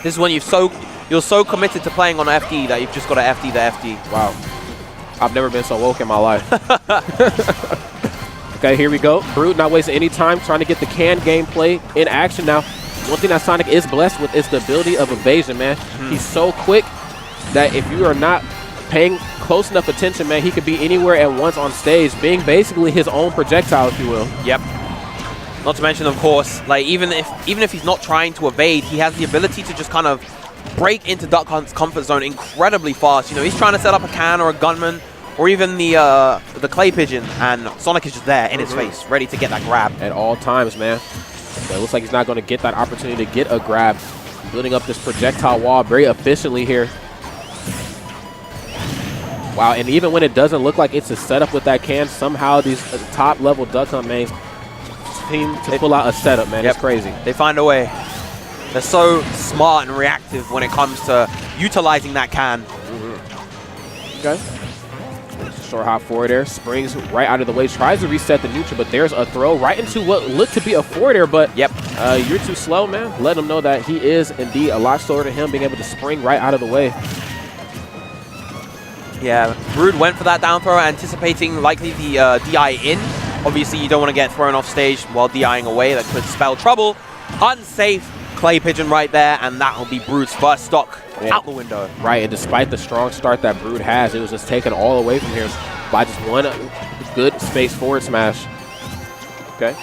This is when you're so committed to playing on FD that you've just got to FD the FD. Wow. I've never been so woke in my life. Okay, here we go. Brute not wasting any time trying to get the can gameplay in action now. One thing that Sonic is blessed with is the ability of evasion, man. He's so quick that if you are not paying close enough attention, man, he could be anywhere at once on stage, being basically his own projectile, if you will. Yep. Not to mention, of course, like even if he's not trying to evade, he has the ability to just kind of break into Duck Hunt's comfort zone incredibly fast. You know, he's trying to set up a can or a gunman or even the clay pigeon, and Sonic is just there in his face, ready to get that grab at all times, man. But it looks like he's not going to get that opportunity to get a grab. Building up this projectile wall very efficiently here. Wow, and even when it doesn't look like it's a setup with that can, somehow these top-level Duck Hunt mains seem to pull out a setup, man. It's crazy. They find a way. They're so smart and reactive when it comes to utilizing that can. Okay. Short hop forward there, springs right out of the way, tries to reset the neutral, but there's a throw right into what looked to be a forward air, but Ur2Slow, man, let him know that he is indeed a lot slower than him, being able to spring right out of the way. Yeah, Brood went for that down throw, anticipating likely the DI in. Obviously, you don't want to get thrown off stage while DIing away. That could spell trouble. Unsafe clay pigeon right there, and that will be Brood's first stock out the window. Right, and despite the strong start that Brood has, it was just taken all away from here by just one good space forward smash. Okay,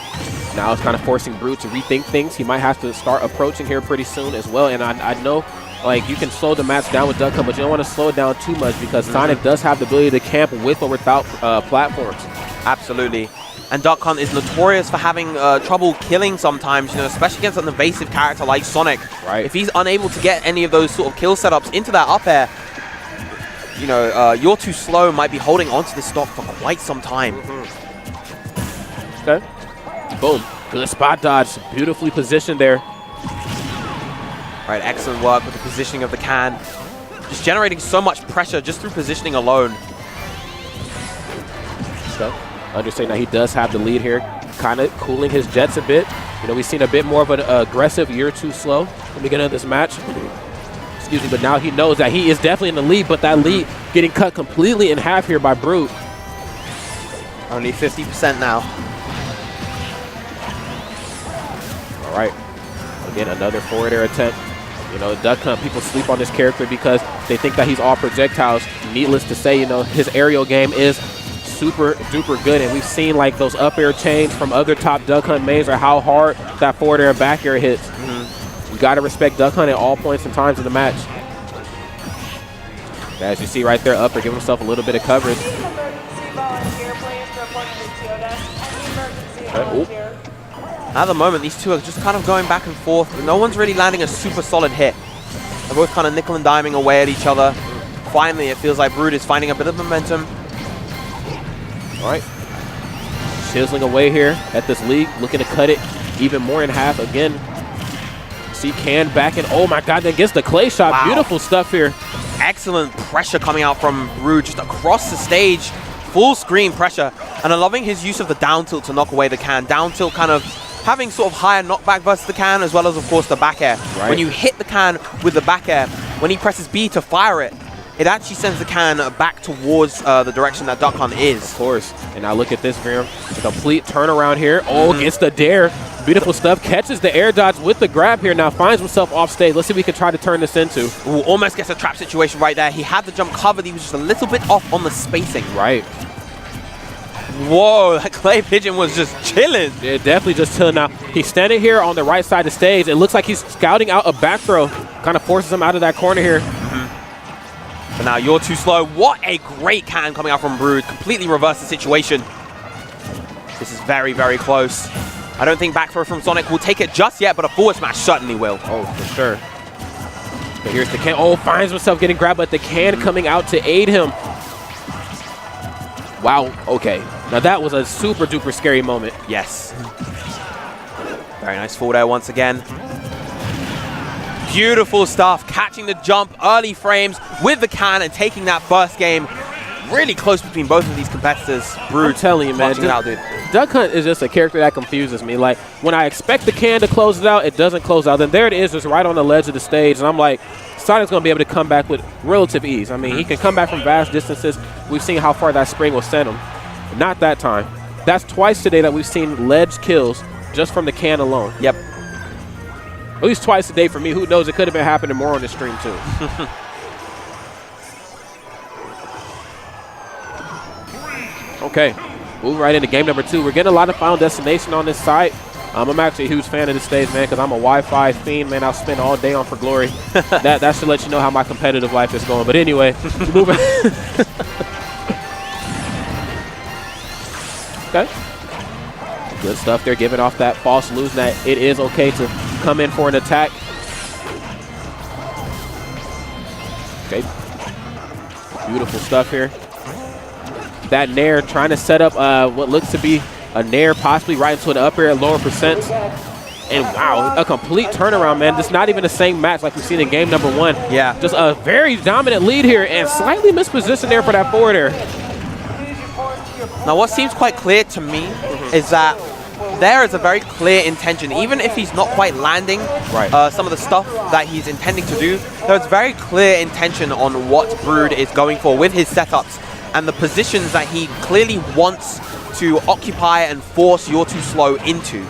now it's kind of forcing Brood to rethink things. He might have to start approaching here pretty soon as well, and I know like you can slow the match down with Duck Hunt, but you don't want to slow it down too much because Sonic does have the ability to camp with or without platforms. Absolutely. And Duck Hunt is notorious for having trouble killing sometimes, you know, especially against an evasive character like Sonic. Right. If he's unable to get any of those sort of kill setups into that up air, you know, Ur2Slow might be holding onto this stock for quite some time. Okay. Boom. Good spot dodge. Beautifully positioned there. Right, excellent work with the positioning of the can. Just generating so much pressure just through positioning alone. Okay. Understanding that he does have the lead here, kind of cooling his jets a bit. You know, we've seen a bit more of an aggressive Ur2Slow in the beginning of this match. Excuse me, but now he knows that he is definitely in the lead, but that lead getting cut completely in half here by Brute. Only 50% now. All right. Again, another forward air attempt. You know, Duck Hunt, people sleep on this character because they think that he's all projectiles. Needless to say, you know, his aerial game is super duper good, and we've seen like those up air chains from other top Duck Hunt mains or how hard that forward air and back air hits. You got to respect Duck Hunt at all points and times in the match. As you see right there, up air giving himself a little bit of coverage. At the moment, these two are just kind of going back and forth. No one's really landing a super solid hit. They're both kind of nickel and diming away at each other. Finally, it feels like Brood is finding a bit of momentum. All right. Chiseling away here at this league, looking to cut it even more in half. Again, see Can back in. Oh my God, then gets the clay shot. Wow. Beautiful stuff here. Excellent pressure coming out from Brood just across the stage. Full screen pressure. And I'm loving his use of the down tilt to knock away the can. Down tilt kind of having sort of higher knockback versus the can, as well as, of course, the back air. Right. When you hit the can with the back air, when he presses B to fire it, it actually sends the can back towards the direction that Duck Hunt is. Of course. And now look at this, Verum. Complete turnaround here. Oh, gets the dare. Beautiful stuff. Catches the air dodge with the grab here. Now finds himself off stage. Let's see if we can try to turn this into. Ooh, almost gets a trap situation right there. He had the jump covered. He was just a little bit off on the spacing. Right. Whoa, that clay pigeon was just chilling. Yeah, definitely just chilling now. He's standing here on the right side of the stage. It looks like he's scouting out a back throw. Kind of forces him out of that corner here. But now Ur2Slow. What a great can coming out from Brood. Completely reversed the situation. This is very, very close. I don't think back throw from Sonic will take it just yet, but a forward smash certainly will. Oh, for sure. But here's the can. Oh, finds himself getting grabbed, but the can coming out to aid him. Wow, okay. Now that was a super duper scary moment. Yes. Very nice forward air once again. Beautiful stuff. Catching the jump, early frames with the can and taking that first game. Really close between both of these competitors. Brood telling you, man. Duck Hunt is just a character that confuses me. Like, when I expect the can to close it out, it doesn't close out. Then there it is, just right on the ledge of the stage. And I'm like, Sonic's going to be able to come back with relative ease. I mean, he can come back from vast distances. We've seen how far that spring will send him. Not that time. That's twice today that we've seen ledge kills just from the can alone. Yep. At least twice a day for me. Who knows? It could have been happening more on the stream, too. Okay. Move right into game number 2. We're getting a lot of Final Destination on this side. I'm actually a huge fan of this stage, man, because I'm a Wi-Fi fiend, man. I'll spend all day on For Glory. that should let you know how my competitive life is going. But anyway, moving. Okay. Good stuff there, giving off that false illusion that it is okay to come in for an attack. Okay. Beautiful stuff here. That nair trying to set up what looks to be a nair, possibly right into an up air at lower percents. And wow, a complete turnaround, man. This is not even the same match like we've seen in game number 1. Yeah. Just a very dominant lead here and slightly mispositioned there for that forward air. Now, what seems quite clear to me is that there is a very clear intention. Even if he's not quite landing some of the stuff that he's intending to do, there's very clear intention on what Brood is going for with his setups and the positions that he clearly wants to occupy and force Ur2Slow into.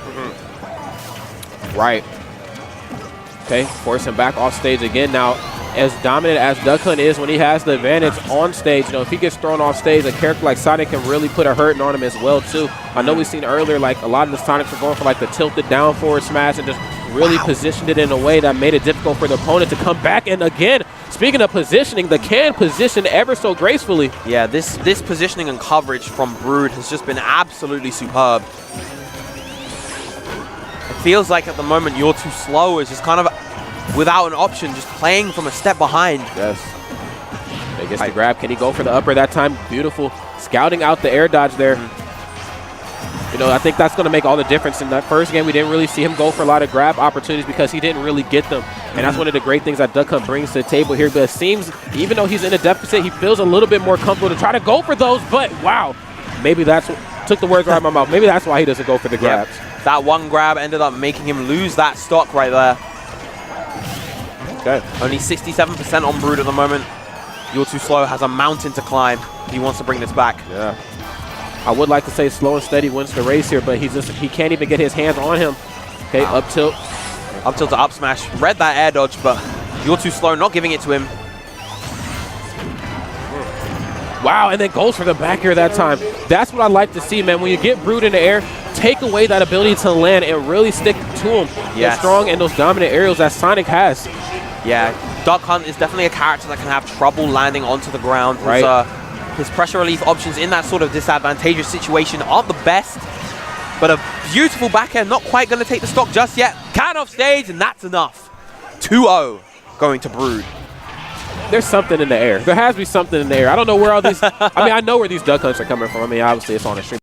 Right. Okay, force him back off stage again. Now, as dominant as Duck Hunt is when he has the advantage on stage, you know, if he gets thrown off stage, a character like Sonic can really put a hurting on him as well, too. I know we've seen earlier, like, a lot of the Sonics were going for, like, the tilted down forward smash and just really positioned it in a way that made it difficult for the opponent to come back. And again, speaking of positioning, the can position ever so gracefully. Yeah, this positioning and coverage from Brood has just been absolutely superb. It feels like at the moment Ur2Slow is just kind of without an option, just playing from a step behind. Yes. He gets the grab. Can he go for the upper that time? Beautiful. Scouting out the air dodge there. You know, I think that's going to make all the difference. In that first game, we didn't really see him go for a lot of grab opportunities because he didn't really get them. And that's one of the great things that Duck Hunt brings to the table here. But it seems, even though he's in a deficit, he feels a little bit more comfortable to try to go for those. But, wow, maybe that's what took the words right out of my mouth. Maybe that's why he doesn't go for the grabs. Yep. That one grab ended up making him lose that stock right there. Okay. Only 67% on Brood at the moment. Ur2Slow has a mountain to climb. He wants to bring this back. Yeah. I would like to say slow and steady wins the race here, but he can't even get his hands on him. Okay, up tilt. Up tilt to up smash. Read that air dodge, but Ur2Slow not giving it to him. Wow, and then goes for the back air that time. That's what I like to see, man. When you get Brood in the air, take away that ability to land and really stick to him. Yes. Strong and those dominant aerials that Sonic has. Yeah, Duck Hunt is definitely a character that can have trouble landing onto the ground. Right. His pressure relief options in that sort of disadvantageous situation aren't the best, but a beautiful back air, not quite going to take the stock just yet. Can off stage, and that's enough. 2-0 going to Brood. There's something in the air. There has to be something in the air. I don't know where all these, I mean, I know where these Duck Hunts are coming from. I mean, obviously it's on the stream.